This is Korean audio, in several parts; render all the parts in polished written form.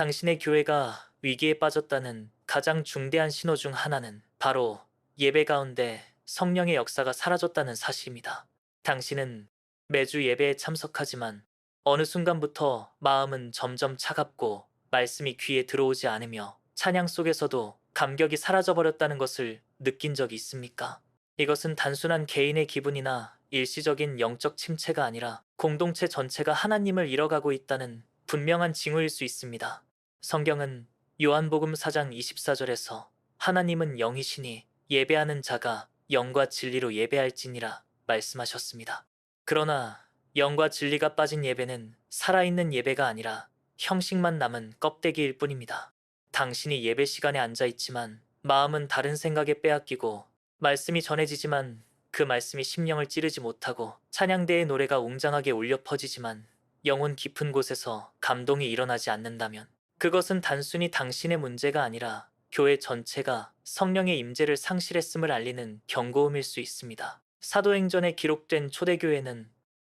당신의 교회가 위기에 빠졌다는 가장 중대한 신호 중 하나는 바로 예배 가운데 성령의 역사가 사라졌다는 사실입니다. 당신은 매주 예배에 참석하지만 어느 순간부터 마음은 점점 차갑고 말씀이 귀에 들어오지 않으며 찬양 속에서도 감격이 사라져버렸다는 것을 느낀 적이 있습니까? 이것은 단순한 개인의 기분이나 일시적인 영적 침체가 아니라 공동체 전체가 하나님을 잃어가고 있다는 분명한 징후일 수 있습니다. 성경은 요한복음 4장 24절에서 하나님은 영이시니 예배하는 자가 영과 진리로 예배할지니라 말씀하셨습니다. 그러나 영과 진리가 빠진 예배는 살아있는 예배가 아니라 형식만 남은 껍데기일 뿐입니다. 당신이 예배 시간에 앉아 있지만 마음은 다른 생각에 빼앗기고 말씀이 전해지지만 그 말씀이 심령을 찌르지 못하고 찬양대의 노래가 웅장하게 울려 퍼지지만 영혼 깊은 곳에서 감동이 일어나지 않는다면 그것은 단순히 당신의 문제가 아니라 교회 전체가 성령의 임재를 상실했음을 알리는 경고음일 수 있습니다. 사도행전에 기록된 초대교회는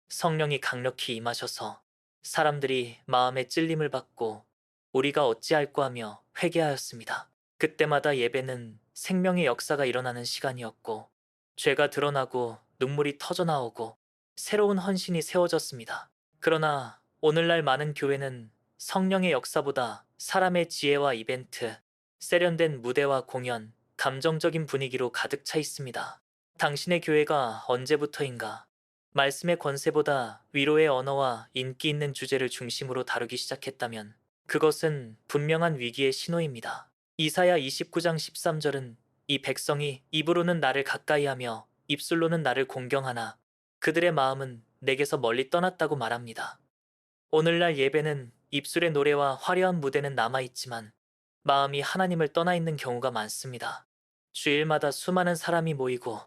성령이 강력히 임하셔서 사람들이 마음의 찔림을 받고 우리가 어찌할꼬 하며 회개하였습니다. 그때마다 예배는 생명의 역사가 일어나는 시간이었고 죄가 드러나고 눈물이 터져나오고 새로운 헌신이 세워졌습니다. 그러나 오늘날 많은 교회는 성령의 역사보다 사람의 지혜와 이벤트, 세련된 무대와 공연, 감정적인 분위기로 가득 차 있습니다. 당신의 교회가 언제부터인가 말씀의 권세보다 위로의 언어와 인기 있는 주제를 중심으로 다루기 시작했다면 그것은 분명한 위기의 신호입니다. 이사야 29장 13절은 이 백성이 입으로는 나를 가까이하며 입술로는 나를 공경하나 그들의 마음은 내게서 멀리 떠났다고 말합니다. 오늘날 예배는 입술의 노래와 화려한 무대는 남아있지만 마음이 하나님을 떠나 있는 경우가 많습니다. 주일마다 수많은 사람이 모이고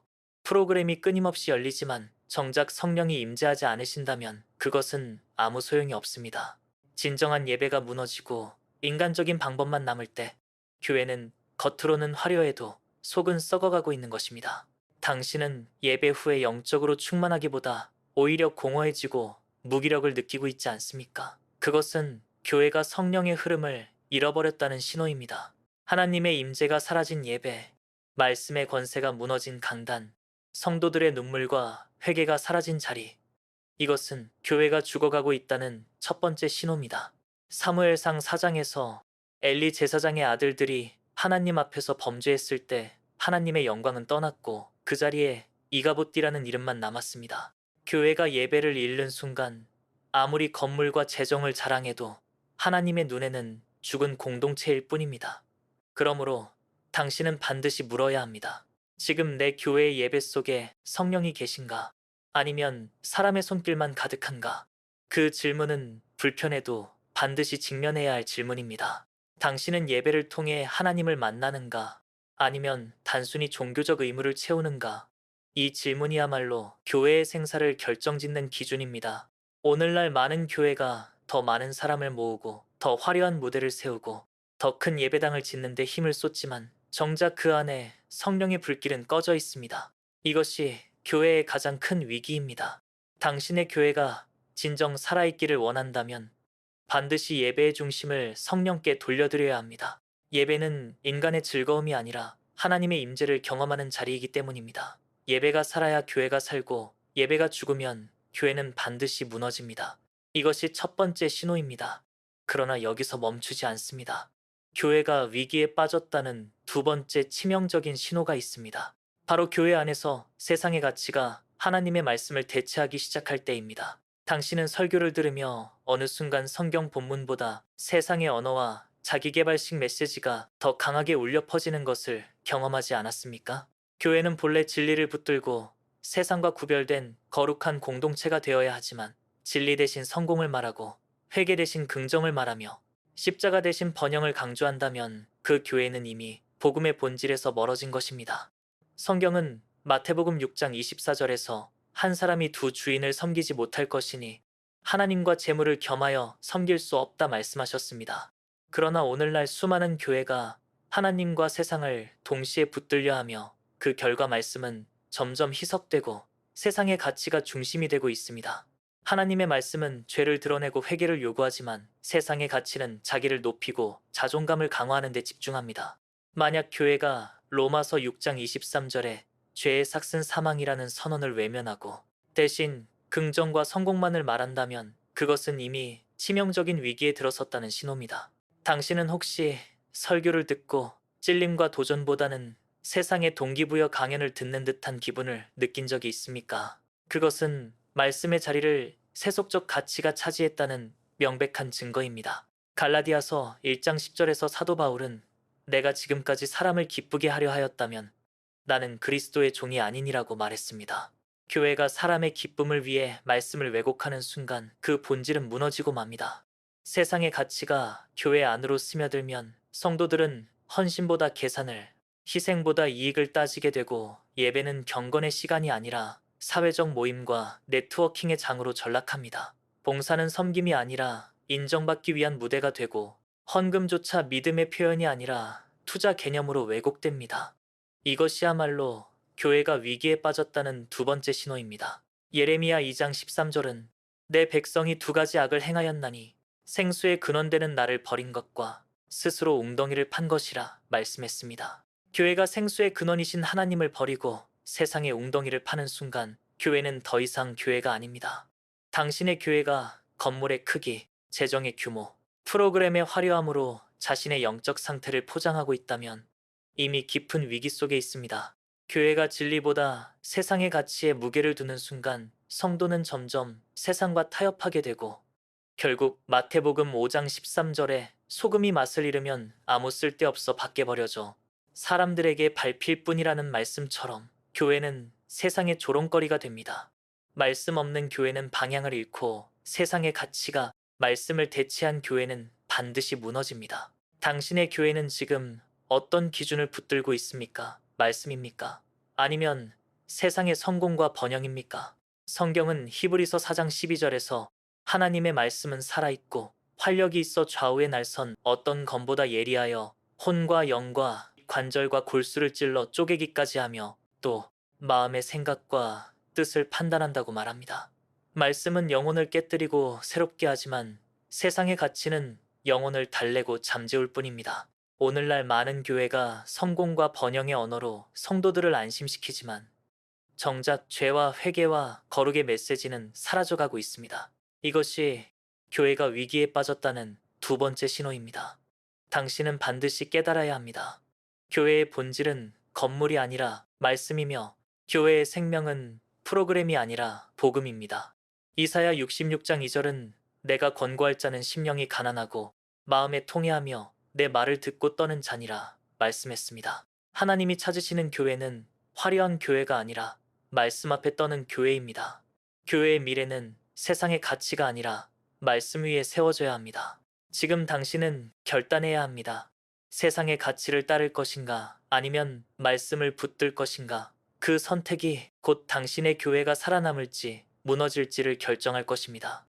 프로그램이 끊임없이 열리지만 정작 성령이 임재하지 않으신다면 그것은 아무 소용이 없습니다. 진정한 예배가 무너지고 인간적인 방법만 남을 때 교회는 겉으로는 화려해도 속은 썩어가고 있는 것입니다. 당신은 예배 후에 영적으로 충만하기보다 오히려 공허해지고 무기력을 느끼고 있지 않습니까? 그것은 교회가 성령의 흐름을 잃어버렸다는 신호입니다. 하나님의 임재가 사라진 예배, 말씀의 권세가 무너진 강단, 성도들의 눈물과 회개가 사라진 자리, 이것은 교회가 죽어가고 있다는 첫 번째 신호입니다. 사무엘상 4장에서 엘리 제사장의 아들들이 하나님 앞에서 범죄했을 때 하나님의 영광은 떠났고 그 자리에 이가봇디라는 이름만 남았습니다. 교회가 예배를 잃는 순간 아무리 건물과 재정을 자랑해도 하나님의 눈에는 죽은 공동체일 뿐입니다. 그러므로 당신은 반드시 물어야 합니다. 지금 내 교회의 예배 속에 성령이 계신가? 아니면 사람의 손길만 가득한가? 그 질문은 불편해도 반드시 직면해야 할 질문입니다. 당신은 예배를 통해 하나님을 만나는가? 아니면 단순히 종교적 의무를 채우는가? 이 질문이야말로 교회의 생사를 결정짓는 기준입니다. 오늘날 많은 교회가 더 많은 사람을 모으고 더 화려한 무대를 세우고 더 큰 예배당을 짓는 데 힘을 쏟지만 정작 그 안에 성령의 불길은 꺼져 있습니다. 이것이 교회의 가장 큰 위기입니다. 당신의 교회가 진정 살아있기를 원한다면 반드시 예배의 중심을 성령께 돌려드려야 합니다. 예배는 인간의 즐거움이 아니라 하나님의 임재를 경험하는 자리이기 때문입니다. 예배가 살아야 교회가 살고 예배가 죽으면 교회는 반드시 무너집니다. 이것이 첫 번째 신호입니다. 그러나 여기서 멈추지 않습니다. 교회가 위기에 빠졌다는 두 번째 치명적인 신호가 있습니다. 바로 교회 안에서 세상의 가치가 하나님의 말씀을 대체하기 시작할 때입니다. 당신은 설교를 들으며 어느 순간 성경 본문보다 세상의 언어와 자기계발식 메시지가 더 강하게 울려 퍼지는 것을 경험하지 않았습니까? 교회는 본래 진리를 붙들고 세상과 구별된 거룩한 공동체가 되어야 하지만 진리 대신 성공을 말하고 회개 대신 긍정을 말하며 십자가 대신 번영을 강조한다면 그 교회는 이미 복음의 본질에서 멀어진 것입니다. 성경은 마태복음 6장 24절에서 한 사람이 두 주인을 섬기지 못할 것이니 하나님과 재물을 겸하여 섬길 수 없다 말씀하셨습니다. 그러나 오늘날 수많은 교회가 하나님과 세상을 동시에 붙들려 하며 그 결과 말씀은 점점 희석되고 세상의 가치가 중심이 되고 있습니다. 하나님의 말씀은 죄를 드러내고 회개를 요구하지만 세상의 가치는 자기를 높이고 자존감을 강화하는 데 집중합니다. 만약 교회가 로마서 6장 23절에 죄의 삭은 사망이라는 선언을 외면하고 대신 긍정과 성공만을 말한다면 그것은 이미 치명적인 위기에 들어섰다는 신호입니다. 당신은 혹시 설교를 듣고 찔림과 도전보다는 세상의 동기부여 강연을 듣는 듯한 기분을 느낀 적이 있습니까? 그것은 말씀의 자리를 세속적 가치가 차지했다는 명백한 증거입니다. 갈라디아서 1장 10절에서 사도 바울은 내가 지금까지 사람을 기쁘게 하려 하였다면 나는 그리스도의 종이 아니니라고 말했습니다. 교회가 사람의 기쁨을 위해 말씀을 왜곡하는 순간 그 본질은 무너지고 맙니다. 세상의 가치가 교회 안으로 스며들면 성도들은 헌신보다 계산을, 희생보다 이익을 따지게 되고 예배는 경건의 시간이 아니라 사회적 모임과 네트워킹의 장으로 전락합니다. 봉사는 섬김이 아니라 인정받기 위한 무대가 되고 헌금조차 믿음의 표현이 아니라 투자 개념으로 왜곡됩니다. 이것이야말로 교회가 위기에 빠졌다는 두 번째 신호입니다. 예레미야 2장 13절은 내 백성이 두 가지 악을 행하였나니 생수의 근원되는 나를 버린 것과 스스로 웅덩이를 판 것이라 말씀했습니다. 교회가 생수의 근원이신 하나님을 버리고 세상의 웅덩이를 파는 순간 교회는 더 이상 교회가 아닙니다. 당신의 교회가 건물의 크기, 재정의 규모, 프로그램의 화려함으로 자신의 영적 상태를 포장하고 있다면 이미 깊은 위기 속에 있습니다. 교회가 진리보다 세상의 가치에 무게를 두는 순간 성도는 점점 세상과 타협하게 되고 결국 마태복음 5장 13절에 소금이 맛을 잃으면 아무 쓸데없어 밖에 버려져 사람들에게 밟힐 뿐이라는 말씀처럼 교회는 세상의 조롱거리가 됩니다. 말씀 없는 교회는 방향을 잃고 세상의 가치가 말씀을 대체한 교회는 반드시 무너집니다. 당신의 교회는 지금 어떤 기준을 붙들고 있습니까? 말씀입니까? 아니면 세상의 성공과 번영입니까? 성경은 히브리서 4장 12절에서 하나님의 말씀은 살아있고 활력이 있어 좌우에 날선 어떤 검보다 예리하여 혼과 영과 관절과 골수를 찔러 쪼개기까지 하며 또 마음의 생각과 뜻을 판단한다고 말합니다. 말씀은 영혼을 깨뜨리고 새롭게 하지만 세상의 가치는 영혼을 달래고 잠재울 뿐입니다. 오늘날 많은 교회가 성공과 번영의 언어로 성도들을 안심시키지만 정작 죄와 회개와 거룩의 메시지는 사라져가고 있습니다. 이것이 교회가 위기에 빠졌다는 두 번째 신호입니다. 당신은 반드시 깨달아야 합니다. 교회의 본질은 건물이 아니라 말씀이며 교회의 생명은 프로그램이 아니라 복음입니다. 이사야 66장 2절은 내가 권고할 자는 심령이 가난하고 마음에 통해하며 내 말을 듣고 떠는 자니라 말씀했습니다. 하나님이 찾으시는 교회는 화려한 교회가 아니라 말씀 앞에 떠는 교회입니다. 교회의 미래는 세상의 가치가 아니라 말씀 위에 세워져야 합니다. 지금 당신은 결단해야 합니다. 세상의 가치를 따를 것인가 아니면 말씀을 붙들 것인가. 그 선택이 곧 당신의 교회가 살아남을지 무너질지를 결정할 것입니다.